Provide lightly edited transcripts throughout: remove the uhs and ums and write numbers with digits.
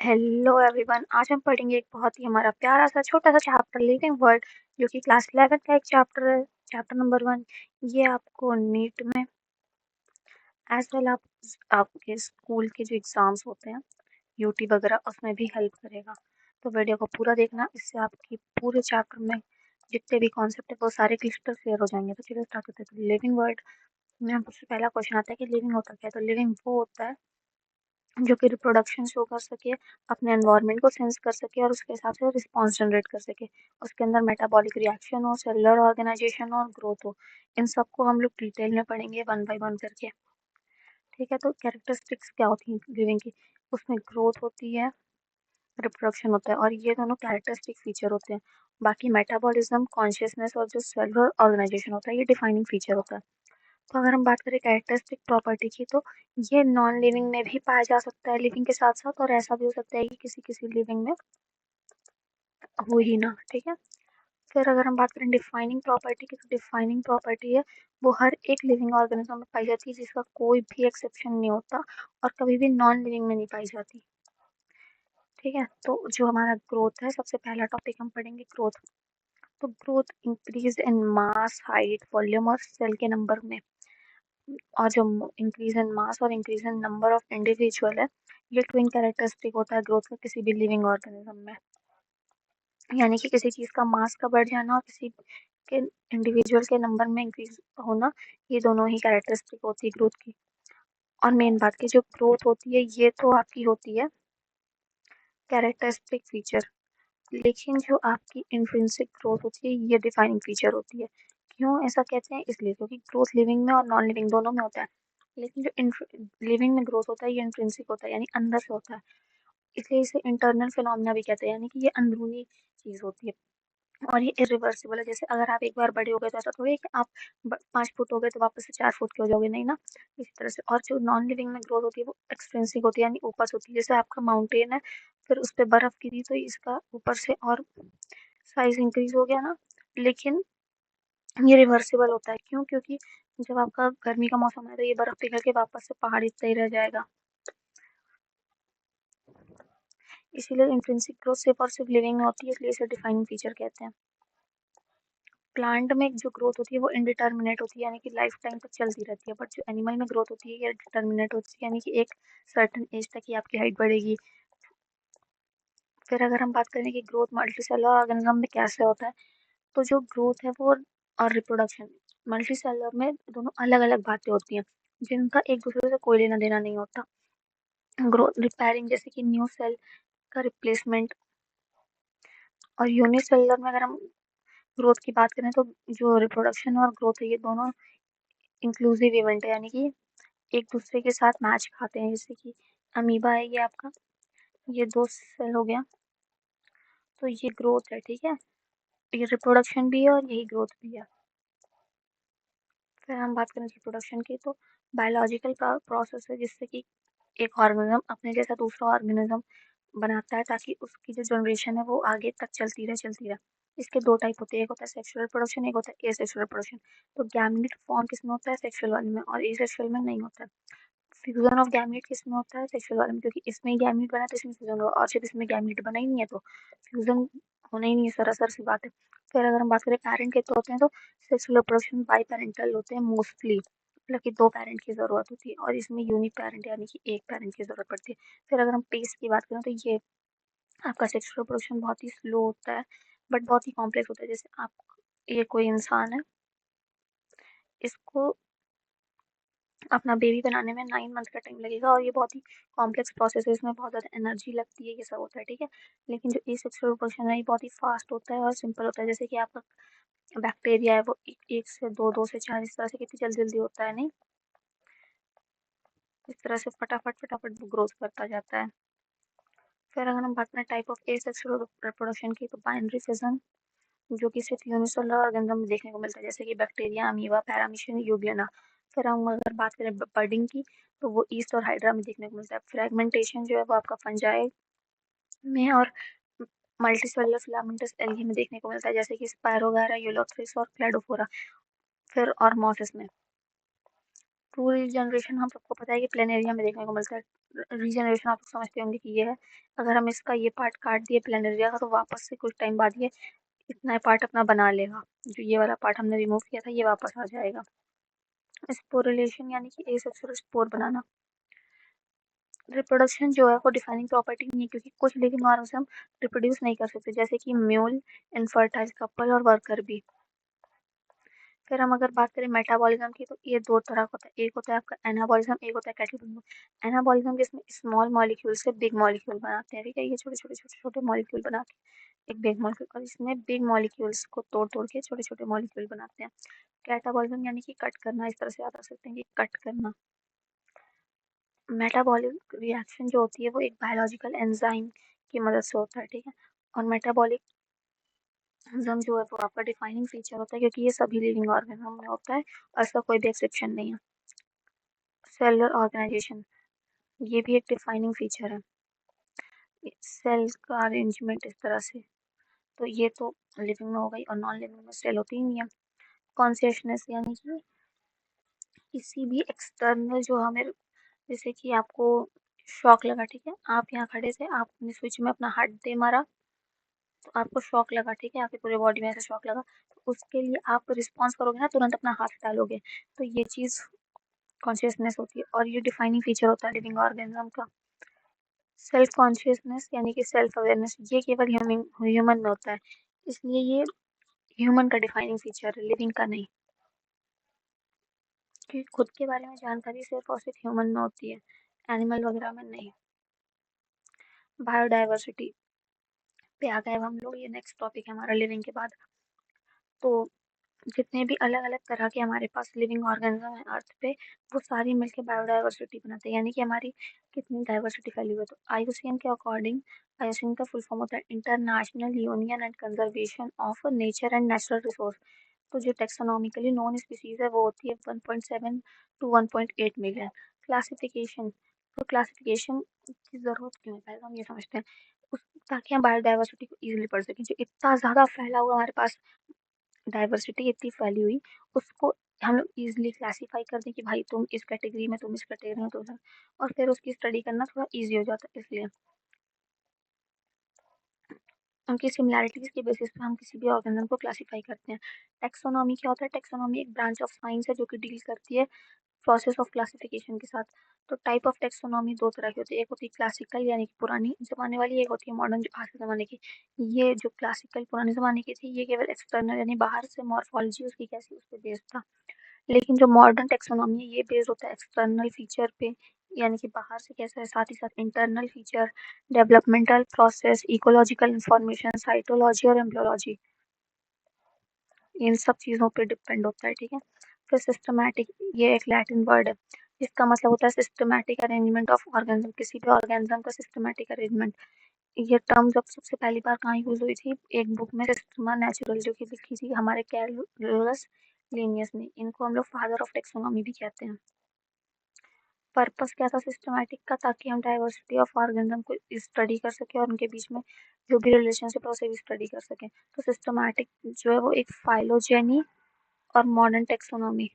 Hello everyone. आज हम पढ़ेंगे एक बहुत ही हमारा प्यारा सा छोटा सा चैप्टर लिविंग वर्ल्ड, जो कि क्लास 11 का एक चैप्टर है। Chapter number 1। ये आपको नीट में एज वेल आपके स्कूल के जो एग्जाम्स होते हैं, यूटी वगैरह, उसमें भी हेल्प करेगा। तो वीडियो को पूरा देखना, इससे आपकी पूरे चैप्टर में जितने भी कॉन्सेप्ट है वो सारे क्लिस्टर क्लियर हो जाएंगे। तो चलिए स्टार्ट करते हैं। तो लिविंग वर्ल्ड में सबसे पहला क्वेश्चन आता है कि लिविंग होता क्या है। तो लिविंग वो होता है जो कि रिप्रोडक्शन शो कर सके, अपने एनवायरनमेंट को सेंस कर सके और उसके हिसाब से रिस्पॉन्स जनरेट कर सके। उसके अंदर मेटाबॉलिक रिएक्शन हो, सेलुलर ऑर्गेनाइजेशन और ग्रोथ हो। इन सबको हम लोग डिटेल में पढ़ेंगे वन बाय वन करके। ठीक है, तो कैरेक्टरिस्टिक्स क्या होती हैं लिविंग की। उसमें ग्रोथ होती है, रिप्रोडक्शन होता है, और ये दोनों कैरेक्टरिस्टिक फीचर होते हैं। बाकी मेटाबॉलिज्म, कॉन्शियसनेस और जो सेलुलर ऑर्गेनाइजेशन होता है, ये डिफाइनिंग फीचर होता है। तो अगर हम बात करें कैरेक्टरिस्टिक प्रॉपर्टी की, तो ये नॉन लिविंग में भी पाया जा सकता है लिविंग के साथ साथ, और ऐसा भी हो सकता है कि किसी किसी लिविंग में हो ही ना। ठीक है, फिर अगर हम बात करें डिफाइनिंग प्रॉपर्टी की, तो डिफाइनिंग प्रॉपर्टी है वो हर एक लिविंग ऑर्गेनिज्म में पाई जाती है, जिसका कोई भी एक्सेप्शन नहीं होता और कभी भी नॉन लिविंग में नहीं पाई जाती। ठीक है, तो जो हमारा ग्रोथ है, सबसे पहला टॉपिक हम पढ़ेंगे ग्रोथ। तो growth increase in mass, height, volume और सेल के नंबर में। और जो इंक्रीज इन मास और increase in number of individual है, ये ट्विन कैरेक्टरिस्टिक होता है ग्रोथ का किसी भी लिविंग ऑर्गेनिज्म में। यानी कि किसी चीज का मास का बढ़ जाना और किसी के इंडिविजुअल के नंबर में इंक्रीज होना, ये दोनों ही कैरेक्टरिस्टिक होती है ग्रोथ की। और मेन बात की, जो ग्रोथ होती है ये तो आपकी होती है कैरेक्टरिस्टिक फीचर, लेकिन जो आपकी इंट्रिंसिक ग्रोथ होती है ये डिफाइनिंग फीचर होती है। क्यों ऐसा कहते हैं? इसलिए क्योंकि ग्रोथ लिविंग में और नॉन लिविंग दोनों में होता है, लेकिन जो लिविंग में ग्रोथ होता है ये इंट्रिंसिक होता है, यानी अंदर से होता है। इसलिए इसे इंटरनल फिनोमिना भी कहते हैं, यानी कि ये अंदरूनी चीज होती है और ये इरिवर्सिबल है। जैसे अगर आप एक बार बड़े हो गए तो ऐसा थोड़ी है कि आप 5 फुट हो गए तो वापस से 4 फुट के हो जाओगे, नहीं ना। इसी तरह से, और जो नॉन लिविंग में ग्रोथ होती है वो एक्सट्रिंसिक होती है, यानी ऊपर से होती है। जैसे आपका माउंटेन है, फिर उस पर बर्फ गिरी तो इसका ऊपर से और साइज इंक्रीज हो गया ना, लेकिन ये रिवर्सिबल होता है। क्यों? क्योंकि जब आपका गर्मी का मौसम है तो ये बर्फ पिघल के वापस से पहाड़ इतना ही रह जाएगा। इसीलिए इंट्रिंसिक ग्रोथ सिर्फ और सिर्फ लिविंग में होती है, इसलिए इसे डिफाइनिंग फीचर कहते हैं। प्लांट में जो ग्रोथ होती है वो इनडिटर्मिनेट होती है, यानी कि लाइफ टाइम तक चलती रहती है। बट जो एनिमल में ग्रोथ होती है ये डिटर्मिनेट होती है, यानी कि एक सर्टेन एज तक ही आपकी हाइट बढ़ेगी। फिर अगर हम बात करें कि ग्रोथ मल्टीसेलुलर ऑर्गेनिज्म में कैसे होता है, तो जो ग्रोथ है वो और रिप्रोडक्शन, मल्टी सेलर में दोनों अलग अलग बातें होती हैं, जिनका एक दूसरे से कोई लेना देना नहीं होता। ग्रोथ रिपेयरिंग, जैसे कि न्यू सेल का रिप्लेसमेंट। और यूनिसेलुलर में अगर हम ग्रोथ की बात करें, तो जो रिप्रोडक्शन और ग्रोथ है ये दोनों इंक्लूसिव इवेंट है, यानी कि एक दूसरे के साथ मैच खाते हैं। जैसे कि अमीबा है ये आपका, ये दो सेल हो गया, तो ये ग्रोथ है। ठीक है, ये रिप्रोडक्शन भी है और यही ग्रोथ भी है। फिर हम बात करें रिप्रोडक्शन की, तो बायोलॉजिकल प्रोसेस है जिससे कि एक ऑर्गेनिज्म अपने जैसा दूसरा ऑर्गेनिज्म बनाता है, ताकि उसकी जो जनरेशन है वो आगे तक चलती रहे चलती रहे। इसके दो टाइप होते हैं, एक होता है सेक्सुअल प्रोडक्शन, एक होता है एसेक्सुअल प्रोडक्शन। तो गैमीट फॉर्म किसमें होता है? सेक्सुअल वाले में, और एसेक्सुअल में नहीं होता है। फ्यूजन ऑफ गैमीट किसमें होता है? सेक्सुअल वाले में, क्योंकि इसमें ही गैमीट बना तो इसमें फ्यूजन होगा, और जब इसमें गैमीट बना ही नहीं है तो फ्यूजन होना ही नहीं है, सरासर सी बात है। फिर अगर हम बात करें पेरेंट के तो होते हैं, तो सेक्सुअल रिप्रोडक्शन बाई पेरेंटल होते हैं मोस्टली, मतलब कि दो पेरेंट की जरूरत होती है, और इसमें यूनी पेरेंट यानी कि एक पेरेंट की जरूरत पड़ती है। फिर अगर हम पेस की बात करें, तो ये आपका सेक्सुअल रिप्रोडक्शन बहुत ही स्लो होता है, बट बहुत ही कॉम्प्लेक्स होता है। जैसे आप, ये कोई इंसान है, इसको अपना बेबी बनाने में 9 मंथ का टाइम लगेगा, और ये बहुत ही कॉम्प्लेक्स प्रोसेस है, इसमें बहुत ज़्यादा एनर्जी लगती है, ये सब होता है। ठीक है, लेकिन जो एसेक्सुअल रिप्रोडक्शन है ये बहुत ही फास्ट होता है और सिंपल होता है। जैसे कि आपका बैक्टीरिया है वो एक से दो, दो से चार, इस तरह से कितनी जल्दी जल्दी होता है, नहीं? इस तरह से फटाफट फटाफट ग्रोथ करता जाता है। फिर अगर हम बात करें टाइप ऑफ एसेक्सुअल रिप्रोडक्शन की, तो बाइनरी फिजन, जो कि सिर्फ यूनिसेलुलर ऑर्गेनिज्म में देखने को मिलता है, जैसे कि बैक्टीरिया, अमीबा, पैरामीशियम, यूग्लेना। फिर हम अगर बात करें बर्डिंग की, तो वो ईस्ट और हाइड्रा में देखने को मिलता है। फ्रेगमेंटेशन जो है वो आपका फंजाई में और मल्टीसेलुलर फिलामेंटस एल्गी में देखने को मिलता है, जैसे कि स्पायरोगारा, यूलोथ्रिस और क्लेडोफोरा। फिर और मॉसेस में ट्रू रीजनरेशन हम सबको पता है कि प्लेनेरिया में देखने को मिलता है। रीजनरेशन आप लोग समझते होंगे कि ये है, अगर हम इसका ये पार्ट काट दिए प्लेनेरिया का, तो वापस से कुछ टाइम बाद ये इतना पार्ट अपना बना लेगा। जो ये वाला पार्ट हमने रिमूव किया था ये वापस आ जाएगा। स्पोरुलेशन यानी कि एसेक्सुअल स्पोर बनाना। रिप्रोडक्शन जो है वो डिफाइनिंग प्रॉपर्टी नहीं है, क्योंकि कुछ लिविंग ऑर्गेनिज्म रिप्रोड्यूस नहीं कर सकते, जैसे कि म्यूल, इनफर्टाइल कपल और वर्कर भी। फिर हम अगर बात करें मेटाबॉलिज्म की, तो ये दो तरह का होता है। एक होता है आपका एनाबॉलिज्म, एक होता है कैटाबॉलिज्म। एनाबॉलिज्म जिसमें स्मॉल मॉलिक्यूल से बिग मॉलिक्यूल बनाते हैं, ठीक है, ये छोटे छोटे छोटे छोटे मॉलिक्यूल बना के एक बिग मॉलिक्यूल, और इसमें बिग मॉलिक्यूल्स को तोड़ तोड़ के छोटे छोटे मॉलिक्यूल बनाते हैं। कैटाबॉलिज्म यानी कि कट करना, इस तरह से याद रख सकते हैं कि कट करना। मेटाबॉलिक रिएक्शन जो होती है वो एक बायोलॉजिकल एंजाइम की मदद से होता है, ठीक है। और मेटाबॉलिज्म जो है वो आपका डिफाइनिंग फीचर होता है, क्योंकि ये सभी लिविंग ऑर्गेनिज्म में होता है और इसका कोई भी एक्सेप्शन नहीं है। सेलुलर ऑर्गेनाइजेशन, ये भी एक डिफाइनिंग फीचर है, सेल्स का अरेंजमेंट इस तरह से। तो ये तो लिविंग में हो गई, और नॉन लिविंग में सेल होती ही नहीं है। कॉन्शियसनेस यानी कि किसी भी एक्सटर्नल जो हमें, जैसे कि आपको शॉक लगा, ठीक है, आप यहाँ खड़े थे, आपने स्विच में अपना हाथ दे मारा, तो आपको शॉक लगा, ठीक है, आपकी पूरे बॉडी में ऐसा शॉक लगा, तो उसके लिए आप रिस्पॉन्स करोगे ना, तुरंत अपना हाथ डालोगे। तो ये चीज़ कॉन्शियसनेस होती है, और ये डिफाइनिंग फीचर होता है लिविंग ऑर्गेनिज्म का। सेल्फ कॉन्शियसनेस यानी कि सेल्फ अवेयरनेस, ये केवल ह्यूमन में होता है, इसलिए ये ह्यूमन का डिफाइनिंग फीचर है, लिविंग का नहीं। क्योंकि खुद के बारे में जानकारी सिर्फ और सिर्फ ह्यूमन में होती है, एनिमल वगैरह में नहीं। बायोडाइवर्सिटी पे आ गए अब हम लोग, ये नेक्स्ट टॉपिक है हमारा लिविंग के बाद। तो जितने भी अलग अलग तरह के हमारे पास लिविंग ऑर्गेनिज्म है अर्थ पे, वो सारी मिलके बायोडाइवर्सिटी बनाते हैं, यानी कि हमारी कितनी डाइवर्सिटी फैली हुई है। तो आईयूसीएन के अकॉर्डिंग, आईयूसीएन का फुल फॉर्म होता है international union and conservation of nature and natural resource. तो जो टेक्सोनॉमिकली नॉन स्पीसीज है वो होती है 1.7 टू 1.8 मिलियन। क्लासिफिकेशन, तो क्लासिफिकेशन की जरूरत क्यों है, पहले हम ये समझते हैं। उस ताकि हम बायोडाइवर्सिटी को इजीली पढ़ सकें, जो इतना ज्यादा फैला हुआ हमारे पास, डाइवर्सिटी इतनी फैली हुई, उसको हम लोग इजीली क्लासीफाई कर दें कि भाई तुम इस कैटेगरी में, तुम इस कैटेगरी में, तुम, और फिर उसकी स्टडी करना थोड़ा इजी हो जाता है। इसलिए उनकी सिमिलैरिटीज के बेसिस पे हम किसी भी ऑर्गेनिज्म को क्लासीफाई करते हैं। टेक्सोनॉमी क्या होता है? टेक्सोनॉमी एक ब्रांच ऑफ साइंस है जो कि डील करती है प्रोसेस ऑफ क्लासिफिकेशन के साथ। तो टाइप ऑफ टेक्सोनॉमी दो तरह की होती है, एक होती है क्लासिकल यानी कि पुरानी जमाने वाली, एक होती है मॉडर्न जो आज के जमाने की। ये जो क्लासिकल पुराने जमाने की थी, ये केवल एक्सटर्नल यानी बाहर से मॉर्फोलॉजी उसकी कैसी, उस पर बेस्ड था। लेकिन जो मॉडर्न टेक्सोनॉमी है ये बेस्ड होता है एक्सटर्नल फीचर पे, यानी कि बाहर से कैसा है, साथ ही साथ internal feature, developmental process, ecological information, cytology और एम्ब्रियोलॉजी, इन सब चीज़ों पे डिपेंड होता है, ठीक है। फिर सिस्टमैटिक, ये एक लैटिन वर्ड है, इसका मतलब होता है सिस्टमैटिक अरेंजमेंट ऑफ ऑर्गेनिज्म, किसी भी ऑर्गेनिज्म का सिस्टमैटिक अरेंजमेंट। ये टर्म जब सबसे पहली बार कहाँ यूज हुई थी, एक बुक में सिस्टमा नेचुरल जो कि लिखी थी हमारे कैरोलस लिनियस ने। इनको हम लोग फादर ऑफ टेक्सोनॉमी भी कहते हैं। पर्पस क्या था सिस्टमैटिक का? ताकि हम डाइवर्सिटी ऑफ ऑर्गेनिज्म को स्टडी कर सकें और उनके बीच में जो भी रिलेशनशिप है उसे भी स्टडी कर सकें। तो सिस्टमैटिक जो है वो एक फाइलोजेनी और मॉडर्न टेक्सोनॉमी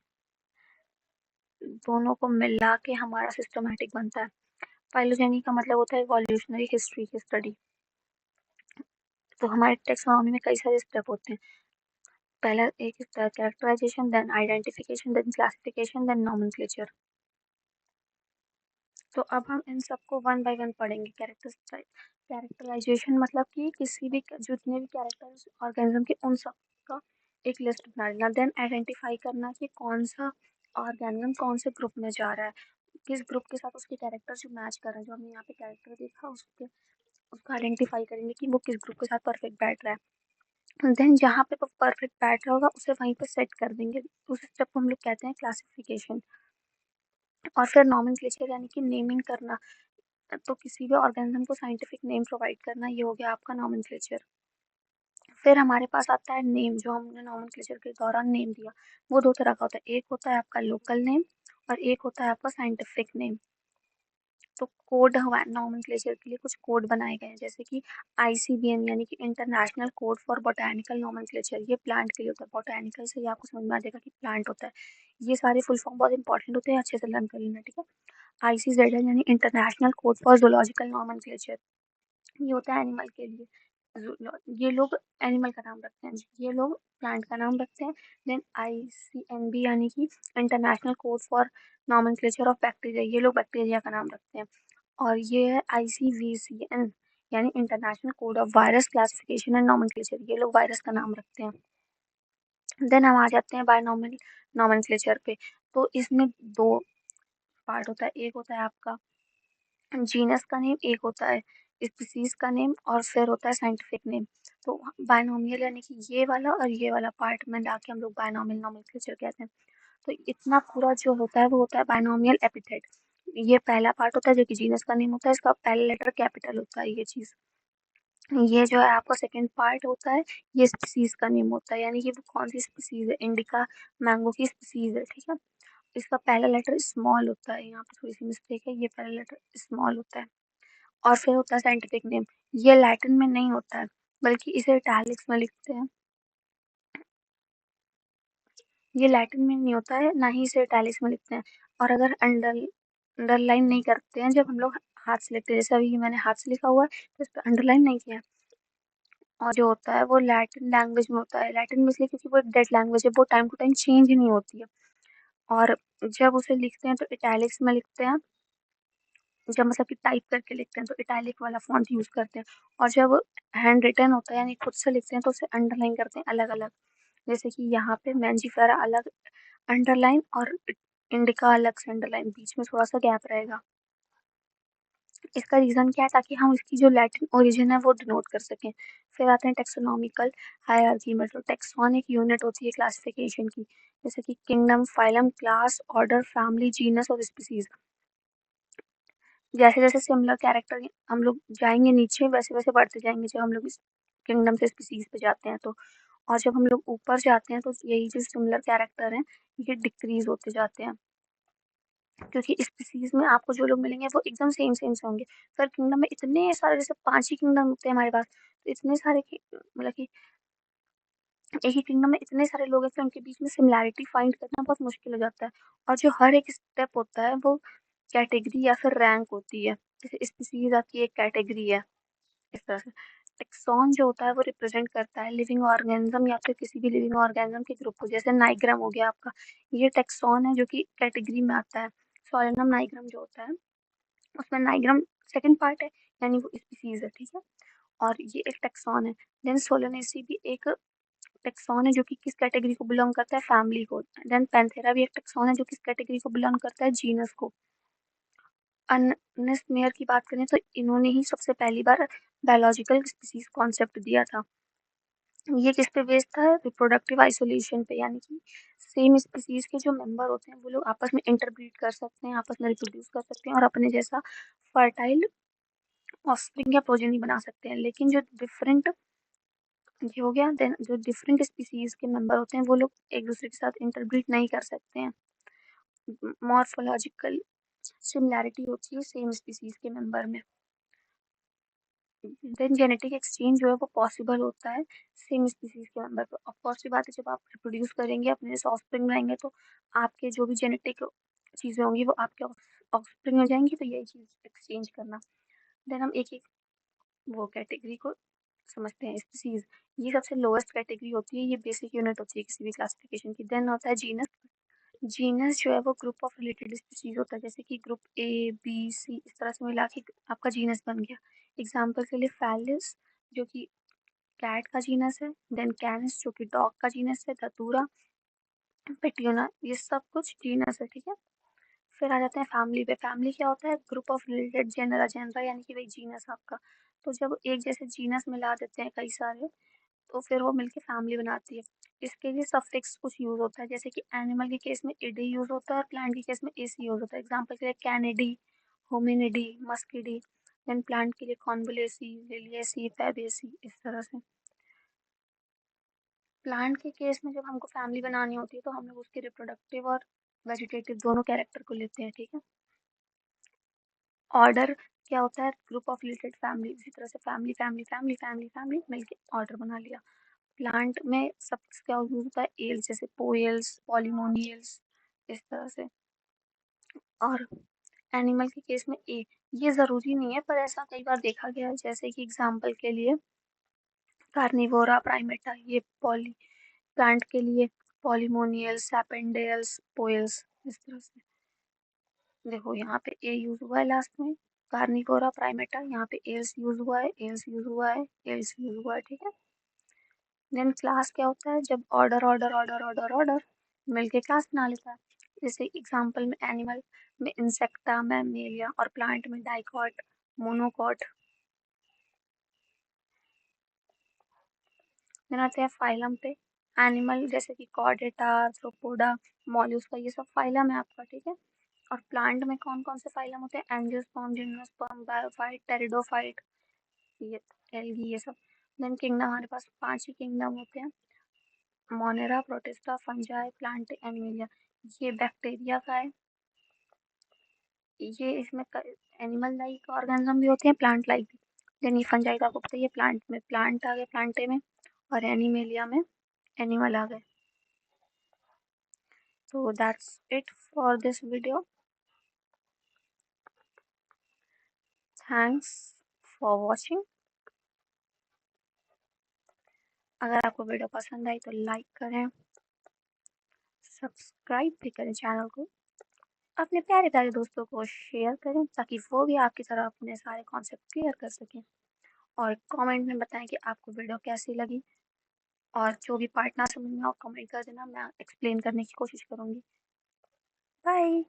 दोनों को मिला के हमारा सिस्टमैटिक बनता है। फाइलोजेनी का मतलब होता है इवोल्यूशनरी हिस्ट्री की स्टडी। तो हमारे टेक्सोनॉमी में कई सारे स्टेप होते हैं। पहला एक characterization, then identification, then classification, then nomenclature. तो अब हम इन सबको वन बाय वन पढ़ेंगे। कैरेक्टराइजेशन मतलब कि किसी भी जितने भी कैरेक्टर्स ऑर्गेनिज्म के उन सब का एक लिस्ट बना लेना। देन आइडेंटिफाई करना कि कौन सा ऑर्गेनिज्म कौन से ग्रुप में जा रहा है, किस ग्रुप के साथ उसके कैरेक्टर जो मैच कर रहे हैं, जो हमने यहाँ पे कैरेक्टर देखा उसके, उसको आइडेंटिफाई करेंगे कि वो किस ग्रुप के साथ परफेक्ट बैठ रहा है। देन जहाँ पे परफेक्ट बैठ रहा होगा उसे वहीं पे सेट कर देंगे। उस स्टेप को हम लोग कहते हैं क्लासिफिकेशन। और फिर नॉमेनक्लेचर यानी कि नेमिंग करना, तो किसी भी ऑर्गेनिज्म को साइंटिफिक नेम प्रोवाइड करना, ये हो गया आपका नॉमेनक्लेचर। फिर हमारे पास आता है नेम, जो हमने नॉमेनक्लेचर के दौरान नेम दिया। वो दो तरह का होता है, एक होता है आपका लोकल नेम और एक होता है आपका साइंटिफिक नेम। तो कोड हुआ नॉमेनक्लेचर के लिए, कुछ कोड बनाए गए हैं जैसे कि आईसीबीएन यानी कि international code for botanical nomenclature. ये प्लांट के लिए होता है, बोटैनिकल से ही आपको समझ में आ जाएगा कि प्लांट होता है। ये सारे फुल फॉर्म बहुत इंपॉर्टेंट होते हैं, अच्छे से लर्न कर लेना, ठीक है। आईसीजेडएन यानी international code for zoological nomenclature, ये होता है एनिमल के लिए। ये लोग एनिमल का नाम रखते हैं, ये लोग प्लांट का नाम रखते हैं। देन आईसीएनबी यानी कि international code for nomenclature of bacteria, ये लोग बैक्टीरिया का नाम रखते हैं। और ये है आईसीवीसीएन यानी international code of virus classification and nomenclature, ये लोग वायरस का नाम रखते हैं। देन हम आ जाते हैं बायोनॉमिनल नॉमेनक्लेचर पे। तो इसमें दो पार्ट होता है, एक होता है आपका जीनस का नेम, एक होता है स्पीसीज का नेम, और फिर होता है साइंटिफिक नेम। तो बायनोमियल यानी कि ये वाला और ये वाला पार्ट में लाके हम लोग बायनोमियल नॉमेनक्लेचर कहते हैं। तो इतना पूरा जो होता है वो होता है बायनोमियल एपिथेट। ये पहला पार्ट होता है जो कि जीनस का नेम होता है, इसका पहला लेटर कैपिटल होता है ये चीज। ये जो है आपका सेकंड पार्ट होता है, ये स्पीसीज का नेम होता है, यानी कि वो कौन सी स्पीसीज है, इंडिका मैंगो की स्पीसीज है, ठीक है। इसका पहला लेटर स्मॉल होता है, यहाँ पे थोड़ी सी मिस्टेक है, ये पहला लेटर स्मॉल होता है। और फिर होता है साइंटिफिक नेम, ये लैटिन में नहीं होता है, बल्कि इसे इटैलिक्स में लिखते हैं। ये लैटिन में नहीं होता है, ना ही इसे इटैलिक्स में लिखते हैं। और अगर अंडरलाइन नहीं करते हैं जब हम लोग हाथ से लिखते हैं, जैसे अभी मैंने हाथ से लिखा हुआ है तो इस पर अंडरलाइन नहीं किया। और जो होता है वो लैटिन लैंग्वेज में होता है, लैटिन में इसलिए क्योंकि वो डेड लैंग्वेज है, वो टाइम टू टाइम चेंज नहीं होती है। और जब उसे लिखते हैं तो इटैलिक्स में लिखते हैं, जब मतलब कि टाइप करके लिखते हैं तो इटैलिक वाला फॉन्ट यूज करते हैं। और जब हैंड रिटन होता है यानी खुद से लिखते हैं तो उसे अंडरलाइन करते हैं अलग अलग। जैसे कि यहाँ पे मैंजीफेरा अलग अंडरलाइन और इंडिका अलग से अंडरलाइन, बीच में थोड़ा सा गैप रहेगा। इसका रीजन क्या है, ताकि हम इसकी जो लैटिन ओरिजिन है वो डिनोट कर सकें। फिर आते हैं टेक्सोनॉमिकल हायरार्की में। तो टेक्सॉन एक यूनिट होती है क्लासिफिकेशन की, जैसे कि kingdom, phylum, class, order, family, genus और स्पीसीज। जैसे जैसे सिमिलर कैरेक्टर हम लोग जाएंगे नीचे, वैसे वैसे बढ़ते जाएंगे जब हम लोग इस किंगडम से स्पीसीज पे जाते हैं तो। और जब हम लोग ऊपर जाते हैं तो यही जो सिमिलर कैरेक्टर हैं ये डिक्रीज होते जाते हैं, क्योंकि स्पीसीज में आपको जो लोग मिलेंगे वो एकदम सेम सेम से होंगे। फिर किंगडम में इतने सारे, जैसे 5 ही किंगडम होते हैं हमारे पास, तो इतने सारे मतलब कि एक ही किंगडम में इतने सारे लोग हैं कि उनके बीच में सिमिलैरिटी फाइंड करना बहुत मुश्किल हो जाता है। और जो हर एक स्टेप होता है वो कैटेगरी या फिर रैंक होती है। जैसे स्पीसीज आपकी एक कैटेगरी है, इस तरह से। टेक्सॉन जो होता है वो रिप्रेजेंट करता है लिविंग ऑर्गेनिज्म या फिर किसी भी लिविंग ऑर्गेनिज्म के ग्रुप को, जैसे नाइग्राम हो गया आपका, ये टेक्सॉन है जो कि कैटेगरी में आता है। सोलेनम नाइग्राम जो होता है उसमें नाइग्राम सेकंड पार्ट है, यानी वो स्पीसीज है, ठीक है। और ये एक टेक्सॉन है। देन सोलोनेसी भी एक टेक्सॉन है जो कि किस कैटेगरी को बिलोंग करता है, फैमिली को। देन पैंथेरा भी एक टेक्सॉन है जो किस कैटेगरी को बिलोंग करता है, जीनस को। अर्नेस्ट मेयर की बात करें तो इन्होंने ही सबसे पहली बार बायोलॉजिकल स्पीसीज कॉन्सेप्ट दिया था। ये किस पे बेस्ड था, रिप्रोडक्टिव आइसोलेशन पे, यानी कि सेम स्पीसीज के जो मेंबर होते हैं वो लोग आपस में इंटरब्रीड कर सकते हैं, आपस में रिप्रोड्यूस कर सकते हैं और अपने जैसा फर्टाइल ऑफस्प्रिंग या प्रोजेनी बना सकते हैं। लेकिन जो डिफरेंट ये हो गया, देन जो डिफरेंट स्पीसीज के मेंबर होते हैं वो लोग एक दूसरे के साथ इंटरब्रीड नहीं कर सकते हैं। मॉर्फोलॉजिकल सिमिलैरिटी होती है सेम स्पीसीज के मेंबर में। देन जेनेटिक एक्सचेंज जो है वो पॉसिबल होता है सेम स्पीसीज के मेंबर पर। ऑफ कोर्स की बात है, जब आप रिप्रोड्यूस करेंगे अपने जैसे ऑफस्प्रिंग रहेंगे तो आपके जो भी जेनेटिक चीज़ें होंगी वो आपके ऑफस्प्रिंग में जाएंगी, तो यही चीज़ एक्सचेंज करना। देन हम एक एक वो कैटेगरी को समझते हैं, स्पीसीज। ये सबसे लोएस्ट कैटेगरी होती है, ये बेसिक यूनिट होती है किसी भी क्लासिफिकेशन की। देन होता है जीनस। जीनस जो है वो ग्रुप ऑफ रिलेटेड स्पीसीज होता है, जैसे कि ग्रुप ए बी सी इस तरह से मिला के आपका जीनस बन गया। एग्जाम्पल के लिए फैलिस जो कि कैट का जीनस है। देन कैनिस जो कि डॉग का जीनस है। धतूरा, पेट्यूना, ये सब कुछ जीनस है, ठीक है। फिर आ जाते हैं फैमिली पे। फैमिली क्या होता है, group of related genera, genera यानी कि वही जीनस आपका। तो जब एक जैसे जीनस मिला देते हैं कई सारे तो फिर वो मिलके फैमिली बनाती है। इसके लिए सफिक्स कुछ यूज होता है, जैसे कि एनिमल के केस में इडी यूज होता है और प्लांट के केस में एसी यूज होता है। एग्जाम्पल के लिए Canidae, Hominidae, Muscidae. Then plant के लिए कॉन्वोलेसी, लिलिएसी, फैबेसी, इस तरह से। प्लांट के केस में जब हमको फैमिली बनानी होती है तो हम लोग उसके रिप्रोडक्टिव और वेजिटेटिव दोनों कैरेक्टर को लेते हैं, ठीक है। ऑर्डर क्या होता है? ग्रुप ऑफ रिलेटेड फैमिली, इसी तरह से family family family family family मिलके ऑर्डर बना लिया। प्लांट में सब क्या यूज होता है? एल्स, जैसे पोएल्स, पॉलिमोनियल्स, इस तरह से। और एनिमल के केस में ए। ये जरूरी नहीं है, पर ऐसा कई बार देखा गया है, जैसे कि एग्जाम्पल के लिए कार्निवोरा प्राइमेटा, ये पॉली। प्लांट के लिए पॉलिमोनियल्स, सैपेंडेल्स, पोएल्स, इस तरह से। देखो यहाँ पे ए यूज हुआ है लास्ट में, कार्निवोरा प्राइमेटा, यहाँ पे एल्स यूज हुआ है, एल्स यूज हुआ है, एल्स यूज हुआ है, ठीक है। देन क्लास क्या होता है? जब order order order order order मिलके क्लास बना लेता है। जैसे एग्जाम्पल में एनिमल में इंसेक्टा, मैमेलिया, और प्लांट में डाइकॉट, मोनोकॉट। देन आते हैं फाइलम पे। एनिमल जैसे कि कॉर्डेटा, आर्थ्रोपोडा, मॉल्यूस्का, ये सब फाइलम है आपका, ठीक है। और प्लांट में कौन कौन से फाइलम होते हैं? एंजियोस्पर्म, जिम्नोस्पर्म, बायोफाइट, टेरिडोफाइट, ये एल्गी, ये सब। देन किंगडम, हमारे पास 5 ही किंगडम होते हैं। Monera, protista, fungi, plant, Animalia. ये बैक्टीरिया का है। ये इसमें एनिमल लाइक ऑर्गेनिज्म भी होते हैं, प्लांट लाइक भी। देन ये फंजाई का आपको पता ही है, प्लांट में प्लांट आ गए, प्लांटे में। और एनिमेलिया में एनिमल आ गए। So that's it for this video. Thanks for watching. अगर आपको वीडियो पसंद आई तो लाइक करें, सब्सक्राइब भी करें चैनल को, अपने प्यारे प्यारे दोस्तों को शेयर करें, ताकि वो भी आपकी तरह अपने सारे कॉन्सेप्ट क्लियर कर सकें। और कमेंट में बताएं कि आपको वीडियो कैसी लगी, और जो भी पार्ट ना समझ में हो कमेंट कर देना, मैं एक्सप्लेन करने की कोशिश करूँगी। बाय।